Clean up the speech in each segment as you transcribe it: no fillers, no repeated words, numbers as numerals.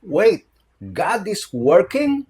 Wait, God is working?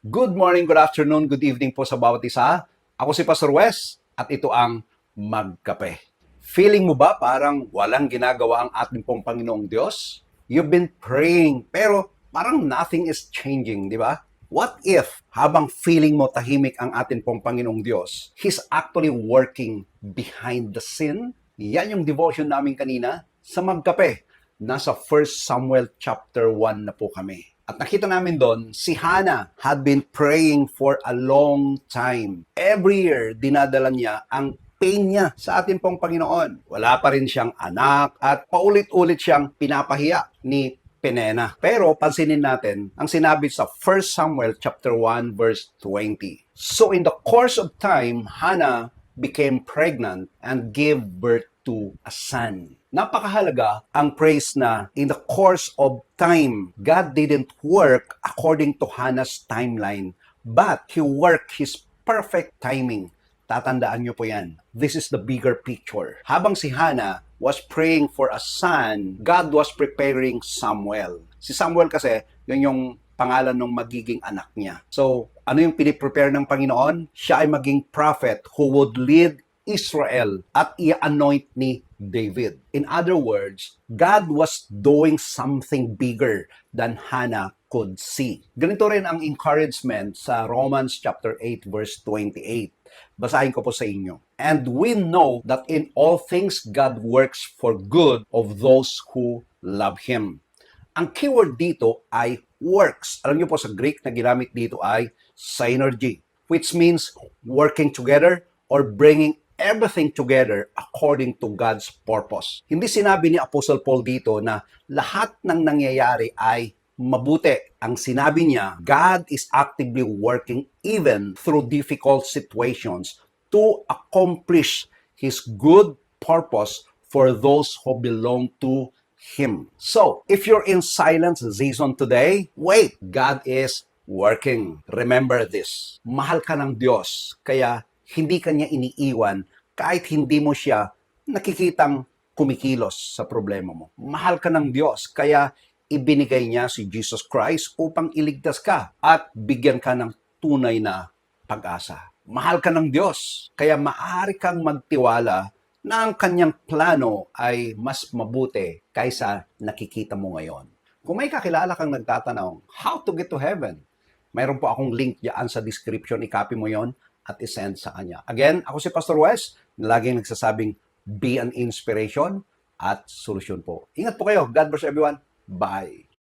Good morning, good afternoon, good evening po sa bawat isa. Ako si Pastor Wes at ito ang Magkape. Feeling mo ba parang walang ginagawa ang ating pong Panginoong Diyos? You've been praying pero parang nothing is changing, di ba? What if habang feeling mo tahimik ang ating pong Panginoong Diyos, He's actually working behind the scene? Yan yung devotion namin kanina sa Magkape. Nasa 1 Samuel chapter 1 na po kami. At nakita namin doon, si Hannah had been praying for a long time. Every year, dinadala niya ang pain niya sa ating pong Panginoon. Wala pa rin siyang anak at paulit-ulit siyang pinapahiya ni Penena. Pero pansinin natin ang sinabi sa 1 Samuel chapter 1 verse 20. So in the course of time, Hannah became pregnant and gave birth to a son. Napakahalaga ang praise na in the course of time, God didn't work according to Hannah's timeline, but He worked His perfect timing. Tatandaan niyo po yan. This is the bigger picture. Habang si Hannah was praying for a son, God was preparing Samuel. Si Samuel kasi, yun yung pangalan ng magiging anak niya. So, ano yung piniprepare ng Panginoon? Siya ay maging prophet who would lead Israel at i-anoint ni David. In other words, God was doing something bigger than Hannah could see. Ganito rin ang encouragement sa Romans chapter 8 verse 28. Basahin ko po sa inyo. And we know that in all things God works for good of those who love Him. Ang keyword dito ay works. Alam niyo po sa Greek na ginamit dito ay synergy, which means working together or bringing everything together according to God's purpose. Hindi sinabi ni Apostle Paul dito na lahat ng nangyayari ay mabuti. Ang sinabi niya, God is actively working even through difficult situations to accomplish His good purpose for those who belong to Him. So, if you're in silence season today, wait, God is working. Remember this, mahal ka ng Diyos, kaya hindi ka niya iniiwan kahit hindi mo siya nakikitang kumikilos sa problema mo. Mahal ka ng Diyos, kaya ibinigay niya si Jesus Christ upang iligtas ka at bigyan ka ng tunay na pag-asa. Mahal ka ng Diyos, kaya maaari kang magtiwala na ang kanyang plano ay mas mabuti kaysa nakikita mo ngayon. Kung may kakilala kang nagtatanong, how to get to heaven? Mayroon po akong link diyan sa description, i-copy mo yon at isend sa kanya. Again, ako si Pastor Wes, na laging nagsasabing, be an inspiration at solusyon po. Ingat po kayo. God bless everyone. Bye.